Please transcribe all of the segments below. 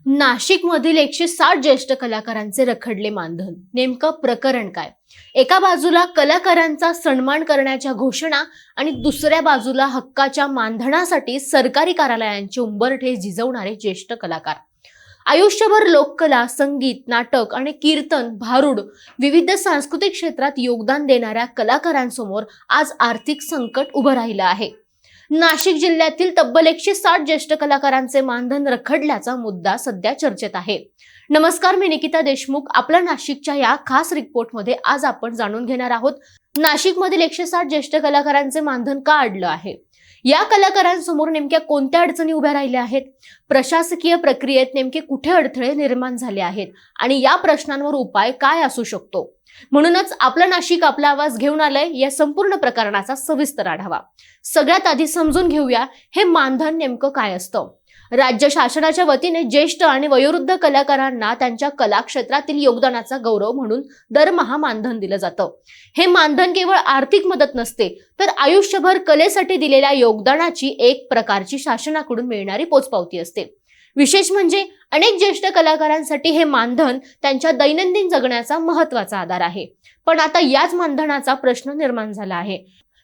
नाशिकमधील 160 ज्येष्ठ कलाकारांचे रखडले मानधन, नेमकं प्रकरण काय? एका बाजूला कलाकारांचा सन्मान करण्याच्या घोषणा आणि दुसऱ्या बाजूला हक्काच्या मानधनासाठी सरकारी कार्यालयांचे उंबरठे झिजवणारे ज्येष्ठ कलाकार. आयुष्यभर लोककला, संगीत, नाटक आणि कीर्तन, भारुड विविध सांस्कृतिक क्षेत्रात योगदान देणाऱ्या कलाकारांसमोर आज आर्थिक संकट उभं राहिलं आहे. नाशिक जिल्ह्यातील तब्बल 160 ज्येष्ठ कलाकारांचे मानधन रखडल्याचा मुद्दा सध्या चर्चेत आहे. नमस्कार, मी निकिता देशमुख. आपल्या नाशिकच्या या खास रिपोर्टमध्ये आज आपण जाणून घेणार आहोत नाशिकमधील 160 ज्येष्ठ कलाकारांचे मानधन का अडलं आहे. या कलाकारांसमोर नेमक्या कोणत्या अडचणी उभ्या राहिल्या आहेत, प्रशासकीय प्रक्रियेत नेमके कुठे अडथळे निर्माण झाले आहेत आणि या प्रश्नांवर उपाय काय असू शकतो. म्हणूनच आपलं नाशिक आपला आवाज घेऊन आलंय या संपूर्ण प्रकरणाचा सविस्तर आढावा. सगळ्यात आधी समजून घेऊया हे मानधन नेमकं काय असतं. राज्य शासनाच्या वतीने ज्येष्ठ आणि वयोवृद्ध कलाकारांना त्यांच्या कला क्षेत्रातील योगदानाचा गौरव म्हणून दरमहा मानधन दिलं जातं. हे मानधन केवळ आर्थिक मदत नसते, तर आयुष्यभर कलेसाठी दिलेल्या योगदानाची एक प्रकारची शासनाकडून मिळणारी पोचपावती असते. विशेष म्हणजे अनेक ज्येष्ठ कलाकारांसाठी हे मानधन त्यांच्या दैनंदिन जगण्याचा महत्त्वाचा आधार आहे. पण आता याच मानधनाचा प्रश्न निर्माण झाला आहे.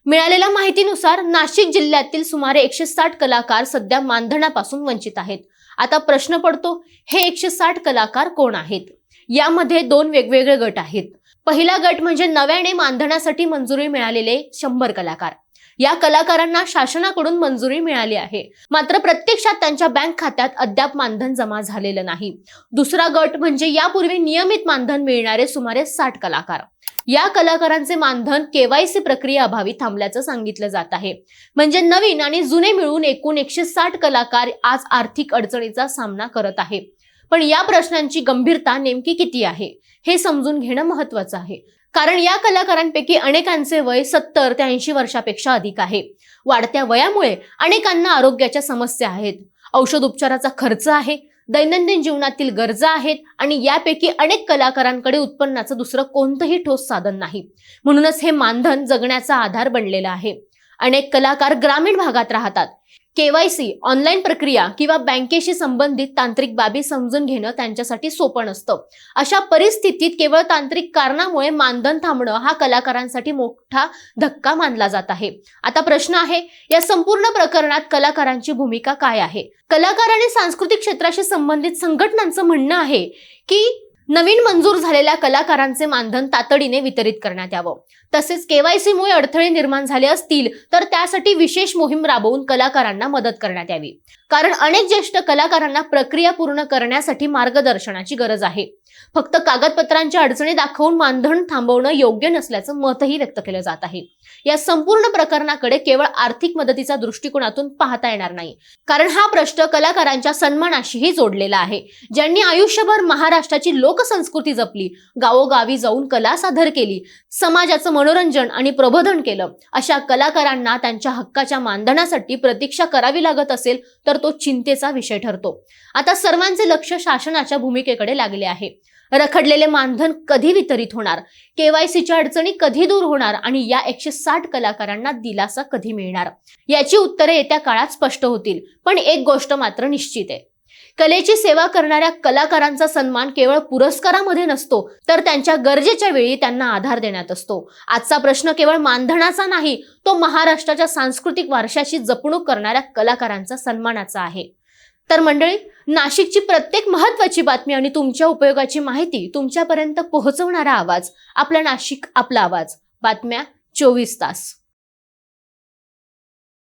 मिळालेल्या माहितीनुसार नाशिक जिल्ह्यातील सुमारे 160 कलाकार सध्या मानधनापासून वंचित आहेत. आता प्रश्न पडतो, हे 160 कलाकार कोण आहेत? यामध्ये दोन वेगवेगळे गट आहेत. पहिला गट म्हणजे नव्याने मानधनासाठी मंजुरी मिळालेले 100 कलाकार. या कलाकारांना शासनाकडून मंजुरी मिळाली आहे, मात्र प्रत्यक्षात त्यांच्या बँक खात्यात अद्याप मानधन जमा झालेलं नाही. दुसरा गट म्हणजे यापूर्वी नियमित मानधन मिळणारे सुमारे 60 कलाकार. या कलाकारांचे मानधन केवायसी प्रक्रिया अभावी थांबल्याचं सांगितलं जात आहे. म्हणजे नवीन आणि जुने मिळून एकूण 160 कलाकार आज आर्थिक अडचणीचा सामना करत आहे. पण या प्रश्नांची गंभीरता नेमकी किती आहे हे समजून घेणं महत्त्वाचं आहे. कारण या कलाकारांपैकी अनेकांचे वय 70 ते 80 वर्षापेक्षा अधिक आहे. वाढत्या वयामुळे अनेकांना आरोग्याच्या समस्या आहेत, औषध उपचाराचा खर्च आहे, दैनंदिन जीवनातील गरजा आहेत आणि यापैकी अनेक कलाकारांकडे उत्पन्नाचं दुसरं कोणतंही ठोस साधन नाही. म्हणूनच हे मानधन जगण्याचा आधार बनलेलं आहे. अनेक कलाकार ग्रामीण भागात राहतात. केवायसी, ऑनलाईन प्रक्रिया किंवा बँकेशी संबंधित तांत्रिक बाबी समजून घेणं त्यांच्यासाठी सोपं नसतं. अशा परिस्थितीत केवळ तांत्रिक कारणामुळे मानधन थांबणं हा कलाकारांसाठी मोठा धक्का मानला जात आहे. आता प्रश्न आहे, या संपूर्ण प्रकरणात कलाकारांची भूमिका काय आहे? कलाकार आणि सांस्कृतिक क्षेत्राशी संबंधित संघटनांचं म्हणणं आहे की नवीन मंजूर झालेल्या कलाकारांचे मानधन तातडीने वितरित करण्यात यावं. तसेच केवायसीमुळे अडथळे निर्माण झाले असतील तर त्यासाठी विशेष मोहीम राबवून कलाकारांना मदत करण्यात यावी. कारण अनेक ज्येष्ठ कलाकारांना प्रक्रिया पूर्ण करण्यासाठी मार्गदर्शनाची गरज आहे. फक्त कागदपत्रांच्या अडचणी दाखवून मानधन थांबवणं योग्य नसल्याचं मतही व्यक्त केलं जात आहे. या संपूर्ण प्रकरणाकडे केवळ आर्थिक मदतीचा दृष्टिकोनातून पाहता येणार नाही, कारण हा प्रश्न कलाकारांच्या सन्मानाशीही जोडलेला आहे. ज्यांनी आयुष्यभर महाराष्ट्राची लोकसंस्कृती जपली, गावोगावी जाऊन कला सादर केली, समाजाचं मनोरंजन आणि प्रबोधन केलं, अशा कलाकारांना त्यांच्या हक्काच्या मानधनासाठी प्रतीक्षा करावी लागत असेल तर तो चिंतेचा विषय ठरतो. आता सर्वांचे लक्ष शासनाच्या भूमिकेकडे लागले आहे. रखडलेले मानधन कधी वितरित होणार, केवायसीच्या अडचणी कधी दूर होणार आणि या 160 कलाकारांना दिलासा कधी मिळणार, याची उत्तरे येत्या काळात स्पष्ट होतील. पण एक गोष्ट मात्र निश्चित आहे, कलेची सेवा करणाऱ्या कलाकारांचा सन्मान केवळ पुरस्कारामध्ये नसतो, तर त्यांच्या गरजेच्या वेळी त्यांना आधार देण्यात असतो. आजचा प्रश्न केवळ मानधनाचा नाही, तो महाराष्ट्राच्या सांस्कृतिक वारशाची जपणूक करणाऱ्या कलाकारांचा सन्मानाचा आहे. तर मंडळी, नाशिकची प्रत्येक महत्त्वाची बातमी आणि तुमच्या उपयोगाची माहिती तुमच्यापर्यंत पोहोचवणारा आवाज, आपला नाशिक आपला आवाज. बातम्या 24 तास.